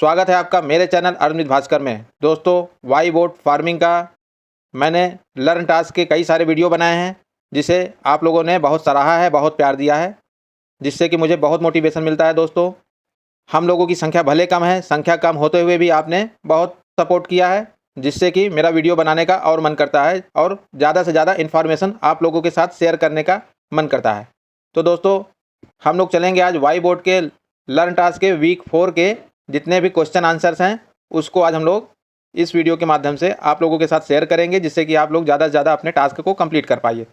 स्वागत है आपका मेरे चैनल अरविंद भास्कर में। दोस्तों, वाई बोट फार्मिंग का मैंने लर्न टास्क के कई सारे वीडियो बनाए हैं, जिसे आप लोगों ने बहुत सराहा है, बहुत प्यार दिया है, जिससे कि मुझे बहुत मोटिवेशन मिलता है। दोस्तों, हम लोगों की संख्या भले कम है, संख्या कम होते हुए भी आपने बहुत सपोर्ट किया है, जिससे कि मेरा वीडियो बनाने का और मन करता है और ज़्यादा से ज़्यादा इन्फॉर्मेशन आप लोगों के साथ शेयर करने का मन करता है। तो दोस्तों, हम लोग चलेंगे आज वाई बोर्ड के लर्न टास्क के वीक 4 के जितने भी क्वेश्चन आंसर्स हैं, उसको आज हम लोग इस वीडियो के माध्यम से आप लोगों के साथ शेयर करेंगे, जिससे कि आप लोग ज़्यादा से ज़्यादा अपने टास्क को कंप्लीट कर पाइए।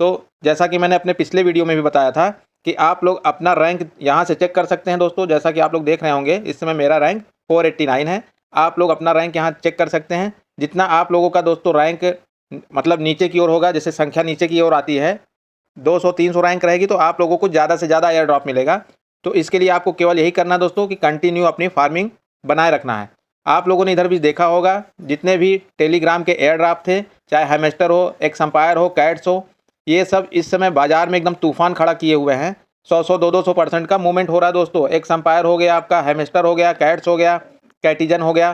तो जैसा कि मैंने अपने पिछले वीडियो में भी बताया था कि आप लोग अपना रैंक यहाँ से चेक कर सकते हैं। दोस्तों, जैसा कि आप लोग देख रहे होंगे, इस समय मेरा रैंक 489 है। आप लोग अपना रैंक यहाँ चेक कर सकते हैं। जितना आप लोगों का दोस्तों रैंक मतलब नीचे की ओर होगा, जैसे संख्या नीचे की ओर आती है, 200-300 रैंक रहेगी, तो आप लोगों को ज़्यादा से ज़्यादा एयर ड्रॉप मिलेगा। तो इसके लिए आपको केवल यही करना है दोस्तों कि कंटिन्यू अपनी फार्मिंग बनाए रखना है। आप लोगों ने इधर भी देखा होगा, जितने भी टेलीग्राम के एयर ड्रॉप थे, चाहे हैमस्टर हो, एक्स एम्पायर हो, कैट्स हो, ये सब इस समय बाजार में एकदम तूफान खड़ा किए हुए हैं। 100-100, 200% का मूवमेंट हो रहा है दोस्तों। एक्स एम्पायर हो गया आपका, हैमस्टर हो गया, कैट्स हो गया, कैटिजन हो गया।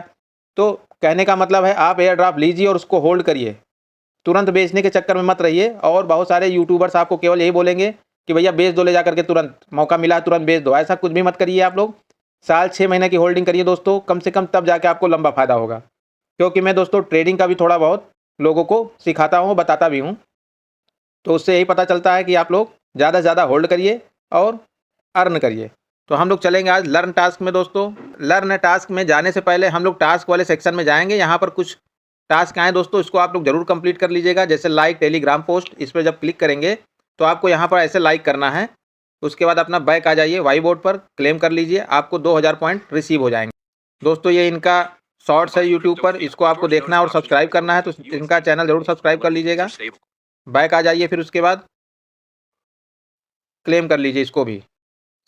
तो कहने का मतलब है, आप एयर ड्रॉप लीजिए और उसको होल्ड करिए, तुरंत बेचने के चक्कर में मत रहिए। और बहुत सारे यूट्यूबर्स आपको केवल यही बोलेंगे कि भैया बेच दो ले जा करके, तुरंत मौका मिला तुरंत बेच दो। ऐसा कुछ भी मत करिए। आप लोग साल 6 महीने की होल्डिंग करिए दोस्तों, कम से कम, तब जाके आपको लंबा फायदा होगा। क्योंकि मैं दोस्तों ट्रेडिंग का भी थोड़ा बहुत लोगों को सिखाता हूँ, बताता भी हूँ। तो उससे यही पता चलता है कि आप लोग ज़्यादा से ज़्यादा होल्ड करिए और अर्न करिए। तो हम लोग चलेंगे आज लर्न टास्क में। दोस्तों, लर्न टास्क में जाने से पहले हम लोग टास्क वाले सेक्शन में जाएंगे। यहाँ पर कुछ टास्क आए दोस्तों, इसको आप लोग जरूर कंप्लीट कर लीजिएगा। जैसे लाइक टेलीग्राम पोस्ट, इस पर जब क्लिक करेंगे तो आपको यहाँ पर ऐसे लाइक करना है। उसके बाद अपना बैक आ जाइए, वाई बोर्ड पर क्लेम कर लीजिए, आपको 2000 पॉइंट रिसीव हो जाएंगे। दोस्तों, ये इनका शॉर्ट्स है यूट्यूब पर, इसको आपको देखना है और सब्सक्राइब करना है, तो इनका चैनल जरूर सब्सक्राइब कर लीजिएगा। बैक आ जाइए, फिर उसके बाद क्लेम कर लीजिए इसको भी।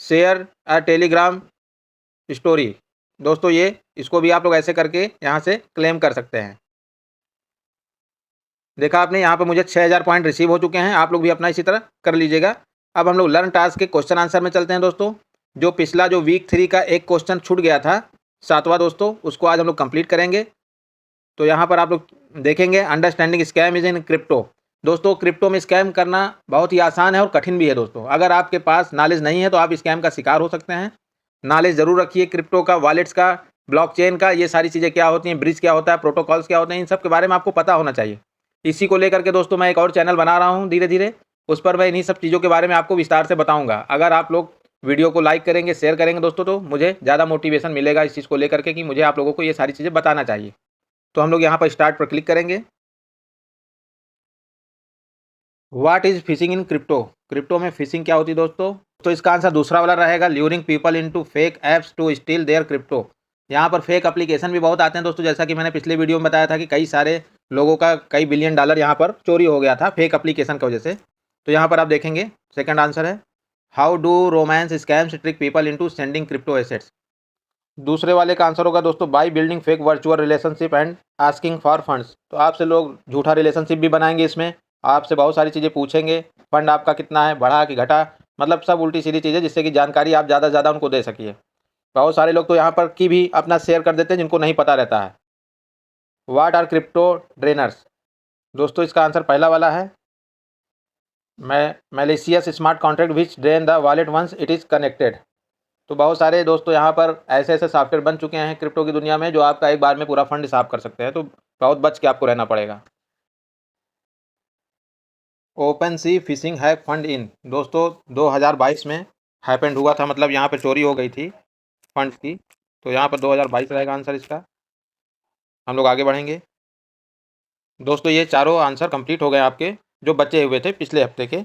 शेयर अ टेलीग्राम स्टोरी, दोस्तों ये इसको भी आप लोग ऐसे करके यहाँ से क्लेम कर सकते हैं। देखा आपने, यहाँ पे मुझे 6000 पॉइंट रिसीव हो चुके हैं। आप लोग भी अपना इसी तरह कर लीजिएगा। अब हम लोग लर्न टास्क के क्वेश्चन आंसर में चलते हैं दोस्तों। जो पिछला जो वीक 3 का एक क्वेश्चन छूट गया था, 7वां दोस्तों, उसको आज हम लोग कंप्लीट करेंगे। तो यहाँ पर आप लोग देखेंगे, understanding scam is in crypto. दोस्तों, क्रिप्टो में स्कैम करना बहुत ही आसान है और कठिन भी है दोस्तों। अगर आपके पास नॉलेज नहीं है तो आप स्कैम का शिकार हो सकते हैं। नॉलेज ज़रूर रखिए क्रिप्टो का, वॉलेट्स का, ब्लॉकचेन का, ये सारी चीज़ें क्या होती हैं, ब्रिज क्या होता है, प्रोटोकॉल्स क्या होते हैं, इन सब के बारे में आपको पता होना चाहिए। इसी को लेकर के दोस्तों मैं एक और चैनल बना रहा हूँ धीरे धीरे, उस पर मैं इन्हीं सब चीज़ों के बारे में आपको विस्तार से बताऊँगा। अगर आप लोग वीडियो को लाइक करेंगे, शेयर करेंगे दोस्तों, तो मुझे ज़्यादा मोटिवेशन मिलेगा इस चीज़ को लेकर के कि मुझे आप लोगों को ये सारी चीज़ें बताना चाहिए। तो हम लोग यहाँ पर स्टार्ट पर क्लिक करेंगे। What is fishing in crypto? Crypto में फिशिंग क्या होती है दोस्तों? तो इसका आंसर दूसरा वाला रहेगा, luring people into fake apps to steal their crypto. यहाँ पर फेक एप्लीकेशन भी बहुत आते हैं दोस्तों। जैसा कि मैंने पिछले वीडियो में बताया था कि कई सारे लोगों का कई बिलियन डॉलर यहाँ पर चोरी हो गया था फेक एप्लीकेशन की वजह से। तो यहाँ पर आप देखेंगे, सेकंड आंसर है, how do romance scams trick people into sending crypto assets. दूसरे वाले का आंसर होगा दोस्तों, by building fake virtual relationship and asking for funds. तो आपसे लोग झूठा रिलेशनशिप भी बनाएंगे, इसमें आपसे बहुत सारी चीज़ें पूछेंगे, फंड आपका कितना है, बढ़ा कि घटा, मतलब सब उल्टी सीधी चीज़ें, जिससे कि जानकारी आप ज़्यादा से ज़्यादा उनको दे सकिए। बहुत सारे लोग तो यहाँ पर की भी अपना शेयर कर देते हैं जिनको नहीं पता रहता है। What are crypto drainers? दोस्तों, इसका आंसर पहला वाला है, malicious smart contract which drain the wallet once it is connected. तो बहुत सारे दोस्तों यहाँ पर ऐसे ऐसे सॉफ्टवेयर बन चुके हैं क्रिप्टो की दुनिया में, जो आपका एक बार में पूरा फंड साफ कर सकते हैं। तो बहुत बच के आपको रहना पड़ेगा। Open C fishing hack fund in, दोस्तों 2022 में हैपेंड हुआ था, मतलब यहाँ पे चोरी हो गई थी फंड की। तो यहाँ पर 2022 रहेगा आंसर इसका। हम लोग आगे बढ़ेंगे दोस्तों। ये चारों आंसर कंप्लीट हो गए आपके, जो बचे हुए थे पिछले हफ्ते के।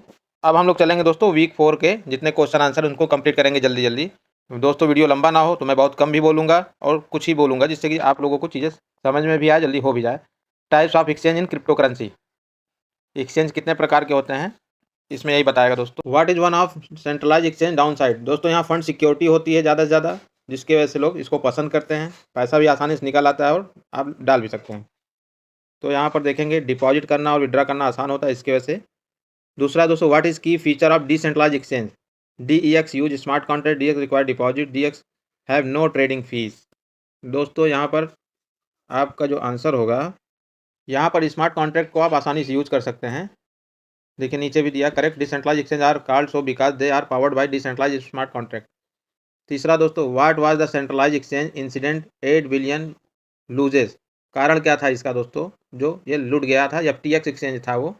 अब हम लोग चलेंगे दोस्तों वीक 4 के जितने क्वेश्चन आंसर, उनको कंप्लीट करेंगे जल्दी जल्दी। दोस्तों, वीडियो लंबा ना हो तो मैं बहुत कम भी बोलूँगा और कुछ ही बोलूँगा, जिससे कि आप लोगों को चीज़ें समझ में भी आए, जल्दी हो भी जाए। Types of exchange in crypto currency, exchange कितने प्रकार के होते हैं, इसमें यही बताएगा दोस्तों। What is one of centralise exchange downside? दोस्तों, यहाँ फंड सिक्योरिटी होती है ज़्यादा से ज़्यादा, जिसकी वजह से लोग इसको पसंद करते हैं। पैसा भी आसानी से निकल आता है और आप डाल भी सकते हैं। तो यहाँ पर देखेंगे, डिपॉजिट करना और विड्रा करना आसान होता है इसकी वजह से। दूसरा दोस्तों, what is key feature of decentralise exchange? DEX use smart contract, DEX require deposit, DEX have no trading fees. दोस्तों यहाँ पर आपका जो आंसर होगा, यहाँ पर स्मार्ट कॉन्ट्रैक्ट को आप आसानी से यूज कर सकते हैं। देखिए नीचे भी दिया, correct, decentralise exchange are called so because they are powered by decentralise smart contract. तीसरा दोस्तों, what was the centralise exchange incident 8 billion losses. कारण क्या था इसका दोस्तों, जो ये लूट गया था, FTX एक्सचेंज था वो,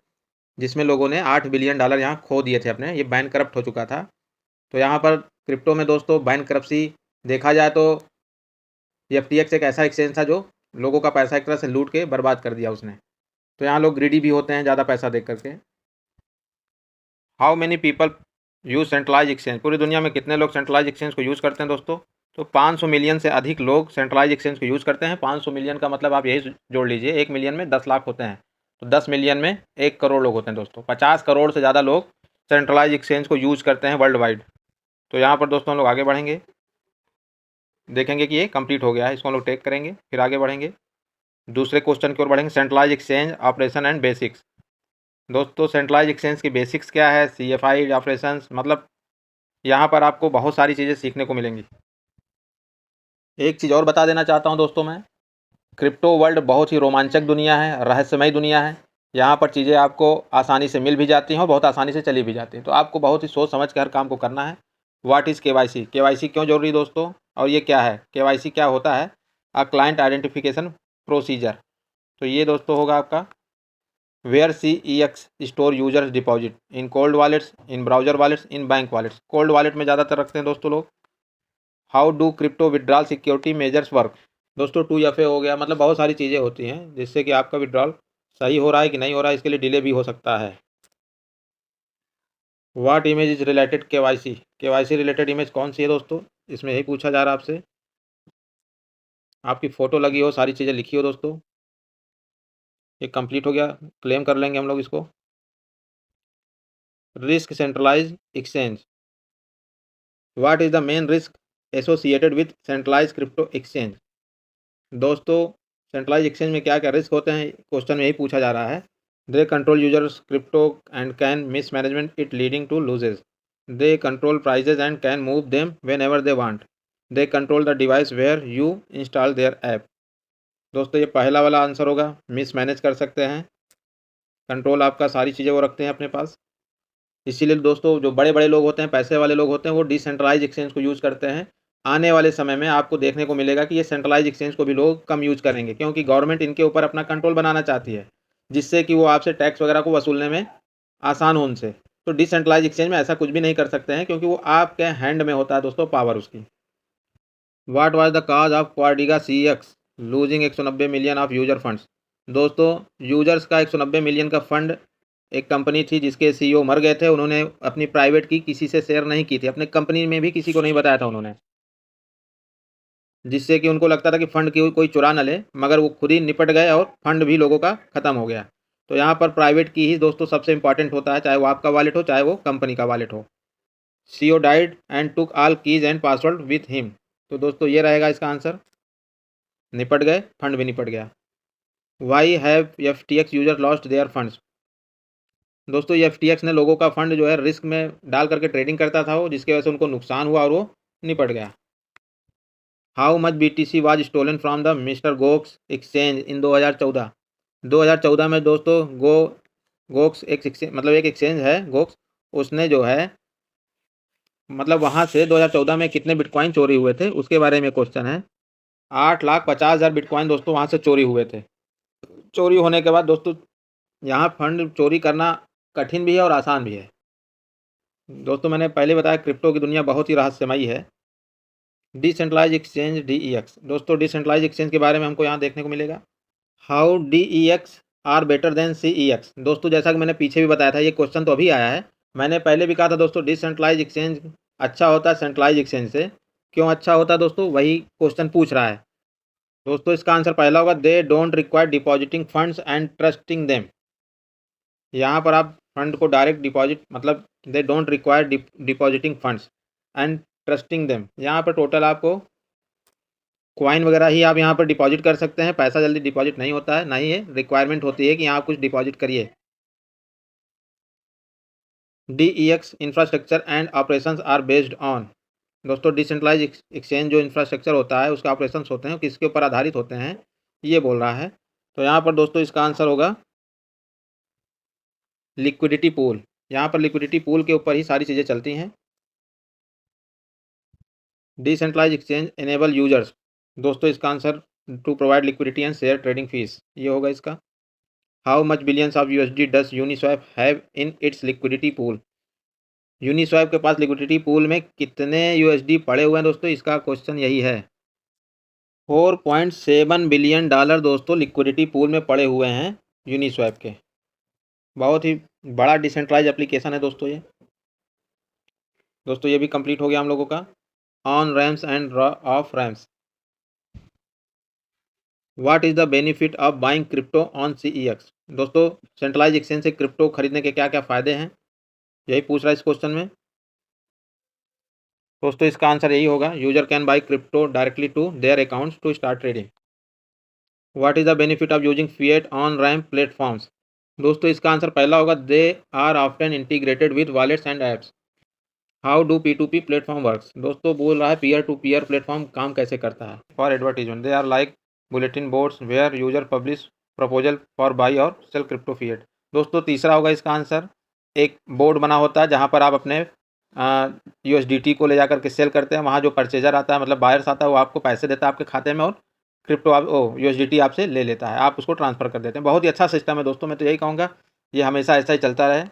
जिसमें लोगों ने $8 बिलियन यहाँ खो दिए थे अपने, ये बैंक करप्ट हो चुका था। तो यहाँ पर क्रिप्टो में दोस्तों बैंक करप्सी देखा जाए तो FTX एक ऐसा एक्सचेंज था जो लोगों का पैसा एक तरह से लूट के बर्बाद कर दिया उसने। तो यहाँ लोग ग्रीडी भी होते हैं ज़्यादा पैसा देख करके। How many people use centralise exchange, पूरी दुनिया में कितने लोग सेंट्रलाइज एक्सचेंज को यूज़ करते हैं दोस्तों? तो 500 मिलियन से अधिक लोग सेंट्रलाइज एक्सचेंज को यूज़ करते हैं। 500 मिलियन का मतलब आप यही जोड़ लीजिए, 1 मिलियन में 10 लाख होते हैं, तो 10 मिलियन में 1 करोड़ लोग होते हैं दोस्तों। 50 करोड़ से ज़्यादा लोग सेंट्रलाइज एक्सचेंज को यूज़ करते हैं वर्ल्ड वाइड। तो यहाँ पर दोस्तों हम लोग आगे बढ़ेंगे, देखेंगे कि ये कंप्लीट हो गया है, इसको हम लोग टेक करेंगे, फिर आगे बढ़ेंगे, दूसरे क्वेश्चन की ओर बढ़ेंगे। Centralise exchange operation and basics. दोस्तों सेंट्रलाइज एक्सचेंज की बेसिक्स क्या है, CFI ऑपरेशंस, मतलब यहाँ पर आपको बहुत सारी चीज़ें सीखने को मिलेंगी। एक चीज़ और बता देना चाहता हूँ दोस्तों मैं, क्रिप्टो वर्ल्ड बहुत ही रोमांचक दुनिया है, रहस्यमय दुनिया है। यहाँ पर चीज़ें आपको आसानी से मिल भी जाती हैं और बहुत आसानी से चली भी जाती हैं, तो आपको बहुत ही सोच समझ के हर काम को करना है। व्हाट इज़ KYC, KYC क्यों जरूरी दोस्तों, और ये क्या है, KYC क्या होता है, क्लाइंट आइडेंटिफिकेशन प्रोसीजर। तो ये दोस्तों होगा आपका, where CEX store users deposit in cold wallets, in browser wallets, in bank wallets. Cold wallet में ज़्यादातर रखते हैं दोस्तों लोग। How do crypto withdrawal security measures work. दोस्तों 2FA हो गया, मतलब बहुत सारी चीज़ें होती हैं जिससे कि आपका विड्रॉल सही हो रहा है कि नहीं हो रहा है, इसके लिए डिले भी हो सकता है। What image is related KYC related image कौन सी है दोस्तों, इसमें यही पूछा जा रहा है आपसे। आपकी फ़ोटो लगी हो, सारी चीज़ें लिखी हो दोस्तों। ये कंप्लीट हो गया, क्लेम कर लेंगे हम लोग इसको। Risk centralise exchange, what is the main risk associated with centralise crypto exchange. दोस्तों सेंट्रलाइज एक्सचेंज में क्या क्या रिस्क होते हैं, क्वेश्चन में यही पूछा जा रहा है। They control users crypto and can mismanagement it leading to losses. They control prices and can move them whenever they want. They control the device where you install their app. दोस्तों ये पहला वाला answer होगा, miss manage कर सकते हैं, control आपका सारी चीज़ें वो रखते हैं अपने पास। इसीलिए दोस्तों जो बड़े बड़े लोग होते हैं, पैसे वाले लोग होते हैं, वो डिसेंट्रलाइज एक्सचेंज को यूज़ करते हैं। आने वाले समय में आपको देखने को मिलेगा कि ये सेंट्रलाइज एक्सचेंज को भी लोग कम यूज़ करेंगे, क्योंकि गवर्नमेंट इनके ऊपर अपना कंट्रोल बनाना चाहती है, जिससे कि वो आपसे टैक्स वगैरह को वसूलने में आसान हो उनसे। तो डिसेंट्रलाइज एक्सचेंज में ऐसा कुछ भी नहीं कर सकते हैं, क्योंकि वो आपके हैंड में होता है दोस्तों पावर उसकी। What was the cause of Quadriga CEX losing 190 million of user funds. दोस्तों यूजर्स का 190 मिलियन का फंड, एक कंपनी थी जिसके CEO मर गए थे, उन्होंने अपनी प्राइवेट की किसी से शेयर नहीं की थी, अपने कंपनी में भी किसी को नहीं बताया था उन्होंने, जिससे कि उनको लगता था कि फंड की कोई चुरा न ले, मगर वो खुद ही निपट गए और फंड भी लोगों का ख़त्म हो गया। तो यहाँ पर प्राइवेट की ही दोस्तों सबसे इंपॉर्टेंट होता है, चाहे वो आपका वॉलेट हो चाहे वो कंपनी का वॉलेट हो। CEO died and took all keys and password with him. तो दोस्तों ये रहेगा इसका आंसर, निपट गए, फंड भी निपट गया। Why have FTX user lost their funds. दोस्तों ये FTX ने लोगों का फंड जो है रिस्क में डाल करके ट्रेडिंग करता था वो, जिसकी वजह से उनको नुकसान हुआ और वो निपट गया। How much BTC was stolen from the mister Gox exchange in 2014। 2014 में दोस्तों गोक्स एक मतलब एक एक्सचेंज है गोक्स, उसने जो है मतलब वहाँ से 2014 में कितने बिटकॉइन चोरी हुए थे उसके बारे में क्वेश्चन है। 8,50,000 बिटकॉइन दोस्तों वहाँ से चोरी हुए थे। चोरी होने के बाद दोस्तों यहाँ फंड चोरी करना कठिन भी है और आसान भी है। दोस्तों मैंने पहले बताया क्रिप्टो की दुनिया बहुत ही रहस्यमयी है। डिसेंट्रलाइज एक्सचेंज DEX, दोस्तों डिसेंट्रलाइज एक्सचेंज के बारे में हमको यहाँ देखने को मिलेगा। How DEX are better than CEX। दोस्तों जैसा कि मैंने पीछे भी बताया था, ये क्वेश्चन तो अभी आया है, मैंने पहले भी कहा था दोस्तों डिसेंट्रलाइज एक्सचेंज अच्छा होता है सेंट्रलाइज एक्सचेंज से। क्यों अच्छा होता है दोस्तों, वही क्वेश्चन पूछ रहा है। दोस्तों इसका आंसर पहला होगा, they don't require depositing funds and trusting them. यहाँ पर आप फंड को डायरेक्ट डिपॉजिट, मतलब they don't require depositing funds and trusting them. यहाँ पर टोटल आपको कॉइन वगैरह ही आप यहाँ पर डिपॉजिट कर सकते हैं, पैसा जल्दी डिपॉजिट नहीं होता है, ना ही ये रिक्वायरमेंट होती है कि यहाँ कुछ डिपॉजिट करिए। DEX infrastructure and operations are based on. दोस्तों डिसेंट्रलाइज एक्सचेंज जो इंफ्रास्ट्रक्चर होता है, उसका ऑपरेशंस होते हैं, किसके ऊपर आधारित होते हैं, ये बोल रहा है। तो यहाँ पर दोस्तों इसका आंसर होगा लिक्विडिटी पूल। यहाँ पर लिक्विडिटी पूल के ऊपर ही सारी चीज़ें चलती हैं। डिसेंट्रलाइज एक्सचेंज एनेबल यूजर्स, दोस्तों इसका answer to provide liquidity and share trading fees, ये होगा इसका। How much billions of USD does Uniswap have in its liquidity pool, Uniswap के पास लिक्विडिटी पूल में कितने यूएसडी पड़े हुए हैं दोस्तों, इसका क्वेश्चन यही है। $4.7 बिलियन दोस्तों लिक्विडिटी पूल में पड़े हुए हैं यूनिस्वैप के। बहुत ही बड़ा डिसेंट्रलाइज एप्लीकेशन है दोस्तों ये। दोस्तों ये भी कंप्लीट हो गया हम लोगों का। On ramps and off ramps, what is the benefit of buying crypto on CEX, दोस्तों सेंट्रलाइज एक्सचेंज से क्रिप्टो खरीदने के क्या क्या फ़ायदे हैं, यही पूछ रहा है इस क्वेश्चन में। दोस्तों इसका आंसर यही होगा, user can buy crypto directly to their accounts to start trading. What is the benefit of using fiat on ramp platforms, दोस्तों इसका आंसर पहला होगा, they are often integrated with wallets and apps. How do P2P platform works, दोस्तों बोल रहा है peer to peer platform काम कैसे करता है। For advertisement, they are like bulletin boards where user publish proposal for buy और सेल क्रिप्टो फिएट। दोस्तों तीसरा होगा इसका आंसर, एक बोर्ड बना होता है जहाँ पर आप अपने USDT को ले जाकर के सेल करते हैं। वहाँ जो परचेजर आता है, मतलब बायर्स आता है, वो आपको पैसे देता है आपके खाते में, और क्रिप्टो आप USDT आपसे ले लेता है, आप उसको ट्रांसफ़र कर देते हैं। बहुत ही अच्छा सिस्टम है दोस्तों, मैं तो यही कहूँगा ये हमेशा ऐसा ही चलता रहे।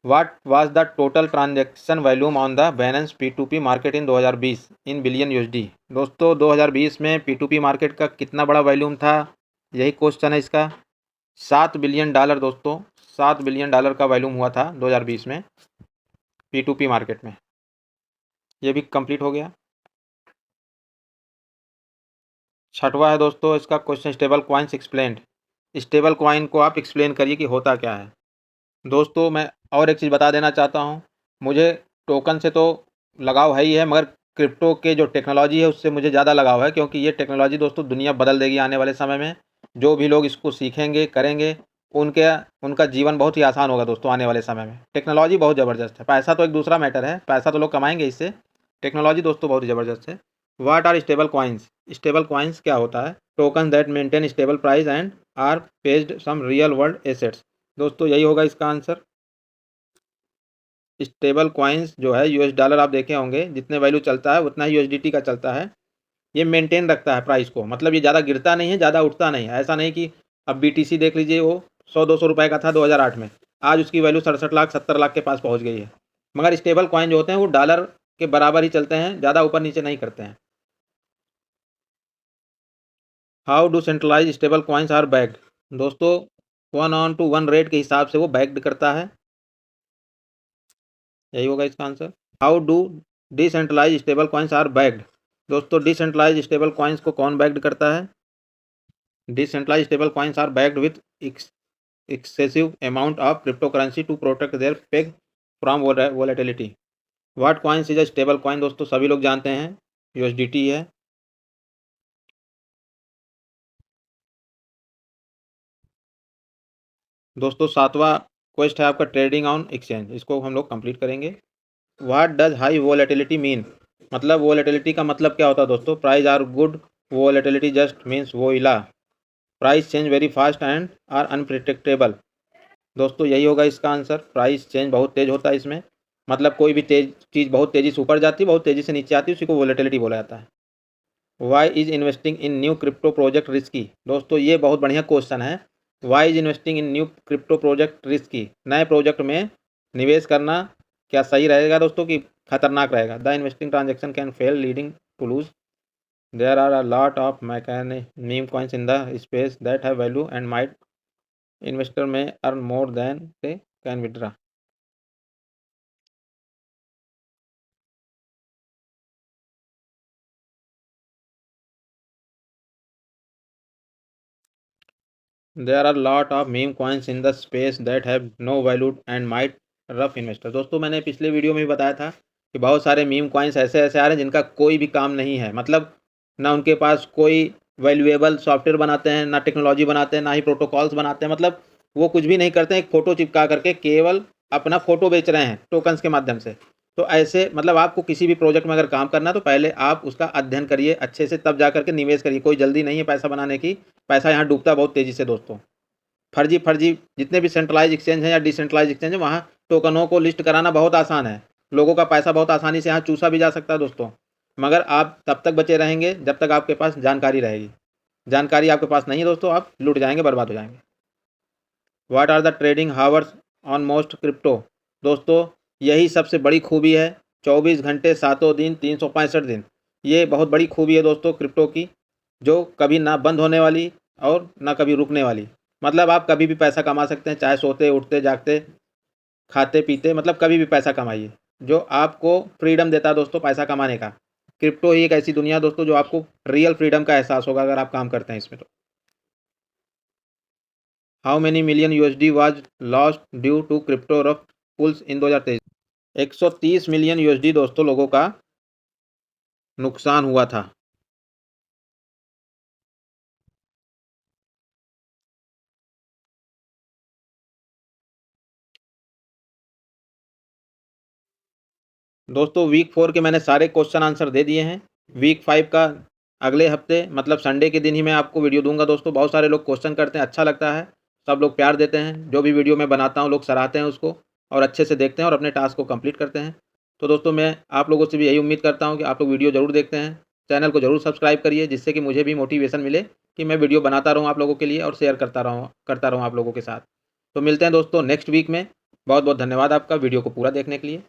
What was the total transaction volume on the balance P2P market in 2020 in billion USD, दोस्तों 2020 में P2P मार्केट का कितना बड़ा वॉल्यूम था, यही क्वेश्चन है इसका। $7 बिलियन दोस्तों, $7 बिलियन का वॉल्यूम हुआ था 2020 में P2P मार्केट में। ये भी कंप्लीट हो गया। छठवा है दोस्तों इसका question, stable coins explained, stable coin को आप एक्सप्लेन करिए कि होता क्या है। दोस्तों मैं और एक चीज़ बता देना चाहता हूँ, मुझे टोकन से तो लगाव है ही है, मगर क्रिप्टो के जो टेक्नोलॉजी है उससे मुझे ज़्यादा लगाव है, क्योंकि ये टेक्नोलॉजी दोस्तों दुनिया बदल देगी आने वाले समय में। जो भी लोग इसको सीखेंगे करेंगे, उनका जीवन बहुत ही आसान होगा दोस्तों आने वाले समय में। टेक्नोलॉजी बहुत ज़बरदस्त है, पैसा तो एक दूसरा मैटर है, पैसा तो लोग कमाएंगे इससे, टेक्नोलॉजी दोस्तों बहुत ही ज़बरदस्त है। What are stable coins, stable coins क्या होता है, token that maintain stable price and are pegged some real world assets, दोस्तों यही होगा इसका आंसर। स्टेबल कॉइन्स जो है $, आप देखे होंगे जितने वैल्यू चलता है उतना ही USDT का चलता है। ये मेंटेन रखता है प्राइस को, मतलब ये ज़्यादा गिरता नहीं है, ज़्यादा उठता नहीं है। ऐसा नहीं कि अब BTC देख लीजिए, वो 100-200 रुपये का था 2008 में, आज उसकी वैल्यू 67 लाख 70 लाख के पास पहुंच गई है। मगर स्टेबल कॉइन जो होते हैं वो डॉलर के बराबर ही चलते हैं, ज़्यादा ऊपर नीचे नहीं करते हैं। How do centralise stable coins are backed, दोस्तों 1:1 रेट के हिसाब से वो बैक्ड करता है, यही होगा इसका answer. How do decentralise stable coins are backed, दोस्तों डिसेंट्रलाइज स्टेबल कॉइन्स को कौन बैक्ड करता है, decentralise stable coins are backed with excessive amount of cryptocurrency to protect their peg from volatility। What coins is a stable coin, दोस्तों सभी लोग जानते हैं USDT है। दोस्तों सातवां क्वेश्चन है आपका, ट्रेडिंग ऑन एक्सचेंज, इसको हम लोग कंप्लीट करेंगे। What does high volatility mean, मतलब वोलेटिलिटी का मतलब क्या होता है दोस्तों, price are good, volatility just means voila, price change very fast and are unpredictable, दोस्तों यही होगा इसका आंसर। प्राइस चेंज बहुत तेज़ होता है इसमें, मतलब कोई भी चीज़ बहुत तेज़ी से ऊपर जाती है, बहुत तेज़ी से नीचे आती है, उसी को वोलेटिलिटी बोला जाता है। Why is investing in new crypto project risky, दोस्तों ये बहुत बढ़िया क्वेश्चन है। Why is investing in new crypto project risky, नए प्रोजेक्ट में निवेश करना क्या सही रहेगा दोस्तों कि खतरनाक रहेगा। The investing transaction can fail leading to lose, there are a lot of meme coins in the space that have value and might investor में earn more than they can withdraw. There are lot of meme coins in the space that have no value and might rug investor, दोस्तों मैंने पिछले video में भी बताया था कि बहुत सारे मीम कॉइन्स ऐसे ऐसे आ रहे हैं जिनका कोई भी काम नहीं है, मतलब ना उनके पास कोई वैल्यूएबल सॉफ्टवेयर बनाते हैं, ना टेक्नोलॉजी बनाते हैं, ना ही प्रोटोकॉल्स बनाते हैं, मतलब वो कुछ भी नहीं करते हैं, एक फ़ोटो चिपका करके केवल अपना फ़ोटो बेच रहे हैं टोकन्स के माध्यम से। तो ऐसे मतलब आपको किसी भी प्रोजेक्ट में अगर काम करना है तो पहले आप उसका अध्ययन करिए अच्छे से, तब जा कर के निवेश करिए। कोई जल्दी नहीं है पैसा बनाने की, पैसा यहाँ डूबता बहुत तेज़ी से दोस्तों। फर्जी जितने भी सेंट्रलाइज एक्सचेंज हैं या डिसेंट्रलाइज एक्सचेंज है, वहाँ टोकनों को लिस्ट कराना बहुत आसान है। लोगों का पैसा बहुत आसानी से यहाँ चूसा भी जा सकता है दोस्तों, मगर आप तब तक बचे रहेंगे जब तक आपके पास जानकारी रहेगी। जानकारी आपके पास नहीं है दोस्तों, आप लूट जाएंगे, बर्बाद हो जाएंगे। What are the trading hours on most crypto? दोस्तों यही सबसे बड़ी खूबी है, 24 घंटे 7 दिन 365 दिन। ये बहुत बड़ी खूबी है दोस्तों क्रिप्टो की, जो कभी ना बंद होने वाली और ना कभी रुकने वाली। मतलब आप कभी भी पैसा कमा सकते हैं, चाहे सोते उठते जागते खाते पीते, मतलब कभी भी पैसा कमाइए। जो आपको फ्रीडम देता है दोस्तों पैसा कमाने का, क्रिप्टो ही एक ऐसी दुनिया है दोस्तों जो आपको रियल फ्रीडम का एहसास होगा अगर आप काम करते हैं इसमें तो। How many million USD was lost due to crypto rug pulls in 2023? 130 million USD दोस्तों लोगों का नुकसान हुआ था। दोस्तों वीक 4 के मैंने सारे क्वेश्चन आंसर दे दिए हैं। वीक 5 का अगले हफ्ते मतलब संडे के दिन ही मैं आपको वीडियो दूंगा दोस्तों। बहुत सारे लोग क्वेश्चन करते हैं, अच्छा लगता है, सब लोग प्यार देते हैं। जो भी वीडियो मैं बनाता हूँ लोग सराहते हैं उसको और अच्छे से देखते हैं और अपने टास्क को कंप्लीट करते हैं। तो दोस्तों मैं आप लोगों से भी यही उम्मीद करता हूँ कि आप लोग वीडियो ज़रूर देखते हैं, चैनल को ज़रूर सब्सक्राइब करिए, जिससे कि मुझे भी मोटिवेशन मिले कि मैं वीडियो बनाता रहूँ आप लोगों के लिए और शेयर करता रहूँ आप लोगों के साथ। तो मिलते हैं दोस्तों नेक्स्ट वीक में। बहुत बहुत धन्यवाद आपका वीडियो को पूरा देखने के लिए।